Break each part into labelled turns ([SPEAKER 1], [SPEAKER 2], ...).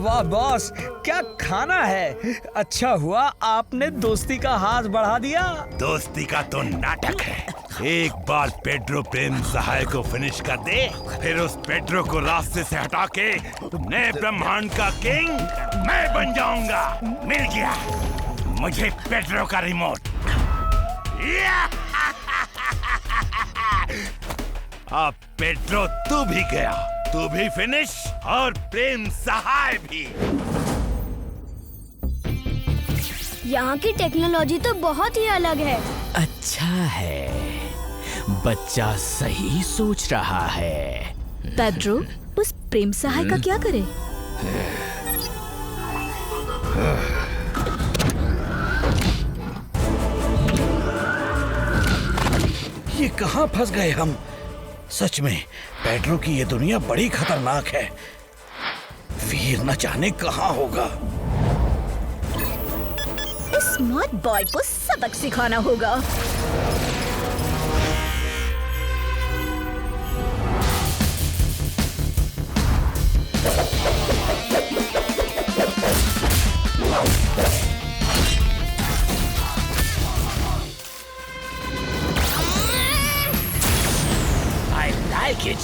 [SPEAKER 1] वाह बॉस, क्या खाना है। अच्छा हुआ आपने दोस्ती का हाथ बढ़ा दिया।
[SPEAKER 2] दोस्ती का तो नाटक है। एक बार पेड्रो प्रेम सहाय को फिनिश कर दे, फिर उस पेड्रो को रास्ते से हटा के नए ब्रह्मांड का किंग मैं बन जाऊंगा। मिल गया मुझे पेड्रो का रिमोट। अब पेड्रो तू भी गया, तू भी फिनिश और प्रेम सहाय भी।
[SPEAKER 3] यहाँ की टेक्नोलॉजी तो बहुत ही अलग है।
[SPEAKER 4] अच्छा है, बच्चा सही सोच रहा है।
[SPEAKER 3] पेड्रो उस प्रेम सहाय का क्या करे?
[SPEAKER 1] ये कहाँ फंस गए हम। सच में पेड्रो की ये दुनिया बड़ी खतरनाक है। वीर न जाने कहाँ होगा।
[SPEAKER 3] इस स्मार्ट बॉय को सबक सिखाना होगा।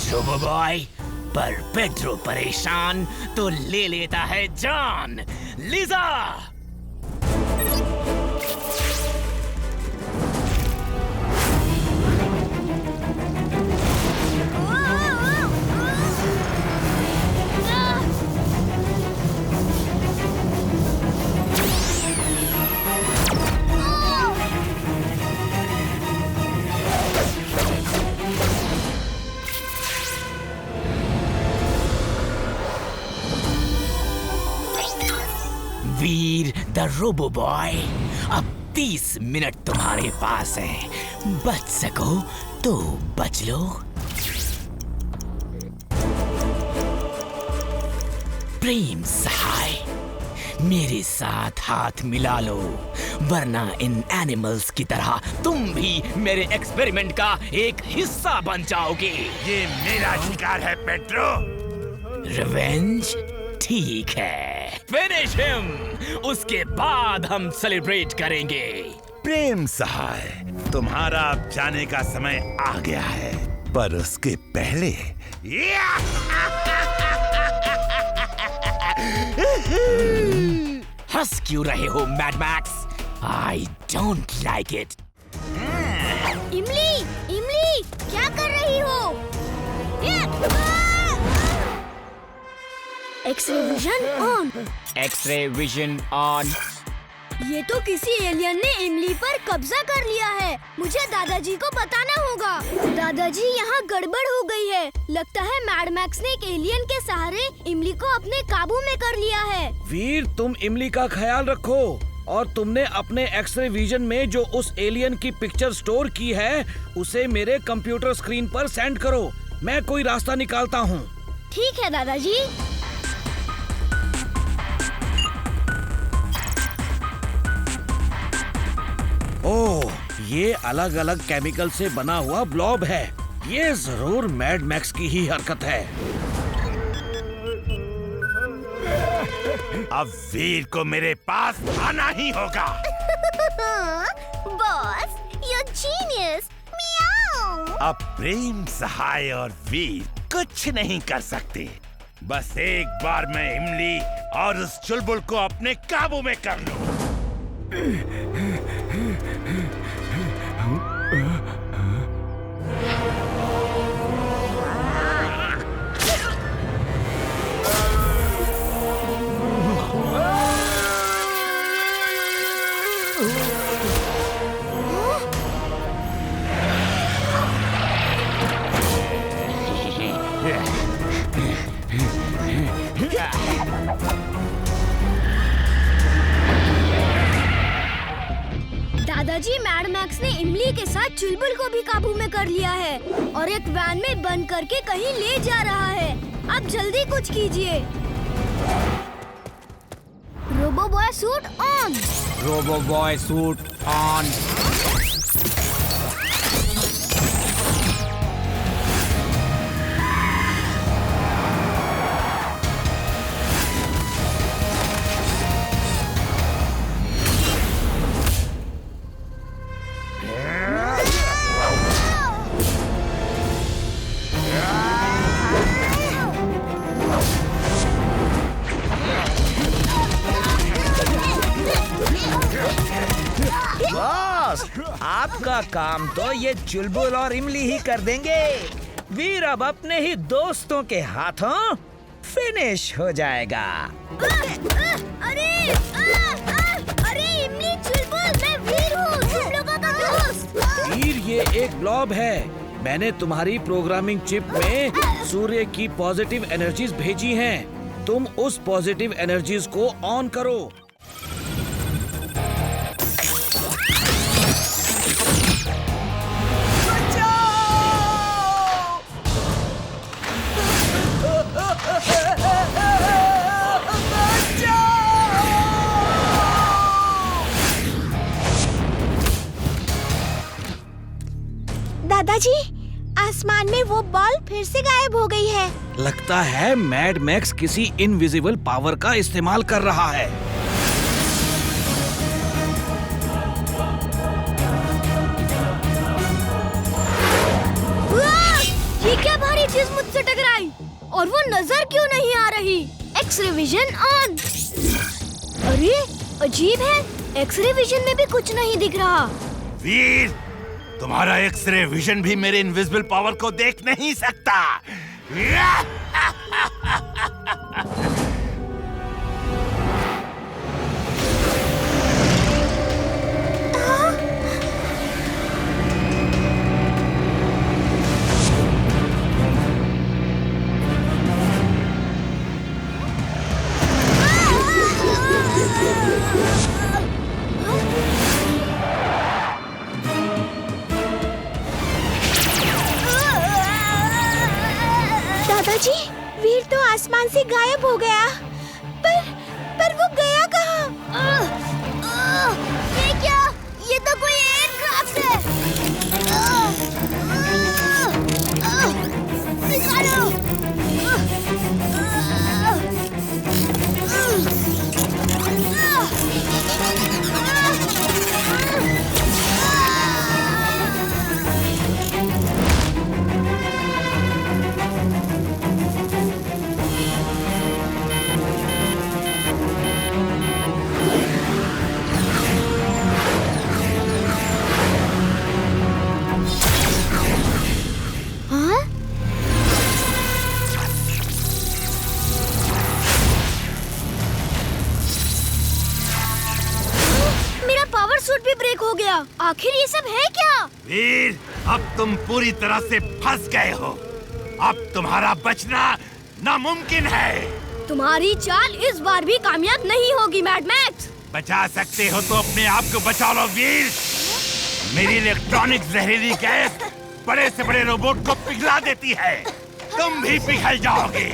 [SPEAKER 4] रोबो बॉय, पर पेड्रो परेशान तो ले लेता है जान। लिजा वीर द रोबो बॉय, अब 30 मिनट तुम्हारे पास है। बच सको तो बच लो। प्रेम सहाय, मेरे साथ हाथ मिला लो, वरना इन एनिमल्स की तरह तुम भी मेरे एक्सपेरिमेंट का एक हिस्सा बन जाओगे।
[SPEAKER 2] ये मेरा शिकार है पेड्रो।
[SPEAKER 4] रिवेंज? ठीक है, फिनिश हिम, उसके बाद हम सेलिब्रेट करेंगे।
[SPEAKER 2] प्रेम सहाय, तुम्हारा अब जाने का समय आ गया है, पर उसके पहले
[SPEAKER 4] हंस क्यों रहे हो Mad Max? I don't like it.
[SPEAKER 3] Imli, Imli, क्या कर रही हो? X-ray vision on.
[SPEAKER 4] X-ray vision on.
[SPEAKER 3] ये तो किसी एलियन ने इमली पर कब्जा कर लिया है। मुझे दादाजी को बताना होगा। दादाजी, यहाँ गड़बड़ हो गई है। लगता है मैड मैक्स ने एक एलियन के सहारे इमली को अपने काबू में कर लिया है।
[SPEAKER 1] वीर, तुम इमली का ख्याल रखो, और तुमने अपने एक्सरे विजन में जो उस एलियन की पिक्चर स्टोर की है उसे मेरे कंप्यूटर स्क्रीन पर सेंड करो। मैं कोई रास्ता निकालता हूँ।
[SPEAKER 3] ठीक है दादाजी।
[SPEAKER 1] ओह, ये अलग अलग केमिकल से बना हुआ ब्लॉब है। ये जरूर मैड मैक्स की ही हरकत है।
[SPEAKER 2] अब वीर को मेरे पास आना ही होगा।
[SPEAKER 3] Boss, you genius. मियाओ।
[SPEAKER 2] अब प्रेम सहाय और वीर कुछ नहीं कर सकते। बस एक बार मैं इमली और उस चुलबुल को अपने काबू में कर लूं।
[SPEAKER 3] दादाजी, मैड मैक्स ने इमली के साथ चुलबुल को भी काबू में कर लिया है और एक वैन में बंद करके कहीं ले जा रहा है। अब जल्दी कुछ कीजिए। Robo boy suit on.
[SPEAKER 4] Robo boy suit on.
[SPEAKER 5] काम तो ये चुलबुल और इमली ही कर देंगे। वीर अब अपने ही दोस्तों के हाथों फिनिश हो जाएगा।
[SPEAKER 3] अरे इमली, चुलबुल, मैं वीर हूँ, तुम लोगों का दोस्त।
[SPEAKER 1] वीर, ये एक ब्लॉब है। मैंने तुम्हारी प्रोग्रामिंग चिप में सूर्य की पॉजिटिव एनर्जीज भेजी हैं। तुम उस पॉजिटिव एनर्जीज को ऑन करो।
[SPEAKER 6] दादाजी, आसमान में वो बॉल फिर से गायब हो गई है।
[SPEAKER 1] लगता है मैड मैक्स किसी इनविजिबल पावर का इस्तेमाल कर रहा है।
[SPEAKER 3] ये क्या भारी चीज मुझसे टकराई और वो नजर क्यों नहीं आ रही? X-ray vision on. अरे अजीब है, एक्सरे विजन में भी कुछ नहीं दिख रहा।
[SPEAKER 2] वीर, तुम्हारा एक्सरे विजन भी मेरे इनविजिबल पावर को देख नहीं सकता।
[SPEAKER 6] दादाजी, वीर तो आसमान से गायब हो गया। पर वो गया कहाँ?
[SPEAKER 3] ये क्या? ये तो कोई एयरक्राफ्ट है। निकालो। मेरा पावर सूट भी ब्रेक हो गया। आखिर ये सब है क्या?
[SPEAKER 2] वीर, अब तुम पूरी तरह से फंस गए हो। अब तुम्हारा बचना नामुमकिन है।
[SPEAKER 3] तुम्हारी चाल इस बार भी कामयाब नहीं होगी मैड मैक्स।
[SPEAKER 2] बचा सकते हो तो अपने आप को बचा लो वीर। मेरी इलेक्ट्रॉनिक जहरीली गैस बड़े से बड़े रोबोट को पिघला देती है। तुम भी पिघल जाओगे।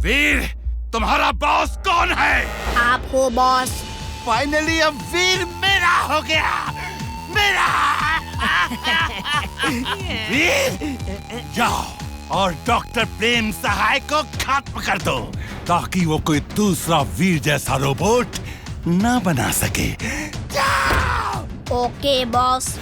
[SPEAKER 2] वीर, तुम्हारा बॉस कौन है?
[SPEAKER 6] आप हो बॉस।
[SPEAKER 2] फाइनली अब वीर मेरा हो गया। मेरा। वीर, जाओ और डॉक्टर प्रेम सहाय को खत्म कर दो ताकि वो कोई दूसरा वीर जैसा रोबोट ना बना सके। जाओ।
[SPEAKER 6] Okay boss.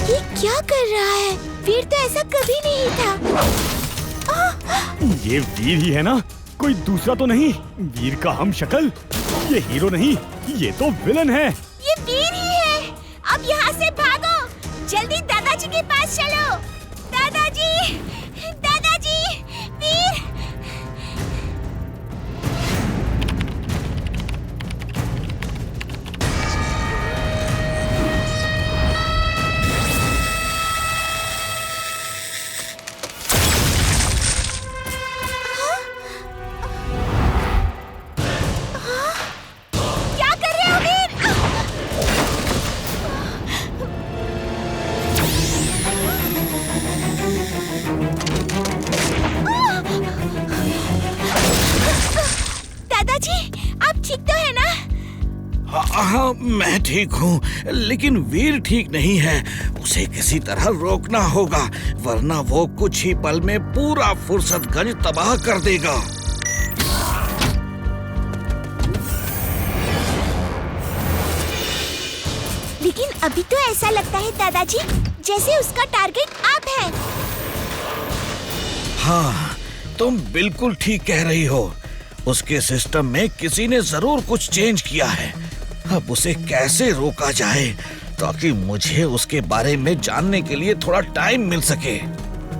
[SPEAKER 6] ये क्या कर रहा है? वीर तो ऐसा कभी नहीं था।
[SPEAKER 7] ये वीर ही है ना? कोई दूसरा तो नहीं? वीर का हम शक्ल? ये हीरो नहीं, ये तो विलन है।
[SPEAKER 6] ये वीर ही है। अब यहाँ से भागो। जल्दी दादाजी के पास चलो। दादाजी, दादाजी, वीर। क्या कर रहे हो वीर?
[SPEAKER 1] हाँ मैं ठीक हूँ, लेकिन वीर ठीक नहीं है। उसे किसी तरह रोकना होगा, वरना वो कुछ ही पल में पूरा फुर्सतगंज तबाह कर देगा।
[SPEAKER 6] लेकिन अभी तो ऐसा लगता है दादाजी जैसे उसका टारगेट आप हैं।
[SPEAKER 1] हाँ, तुम बिल्कुल ठीक कह रही हो। उसके सिस्टम में किसी ने जरूर कुछ चेंज किया है। अब उसे कैसे रोका जाए ताकि मुझे उसके बारे में जानने के लिए थोड़ा टाइम मिल सके।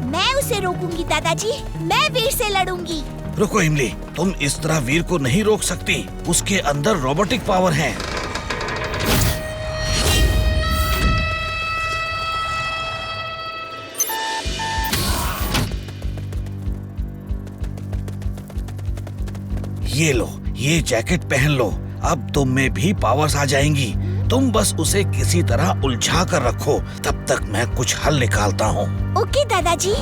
[SPEAKER 6] मैं उसे रोकूंगी दादाजी, मैं वीर से लड़ूंगी।
[SPEAKER 1] रुको इमली, तुम इस तरह वीर को नहीं रोक सकती। उसके अंदर रोबोटिक पावर है। ये लो, ये जैकेट पहन लो। अब तुम में भी पावर्स आ जाएंगी। तुम बस उसे किसी तरह उलझा कर रखो, तब तक मैं कुछ हल निकालता हूँ।
[SPEAKER 6] ओके दादाजी।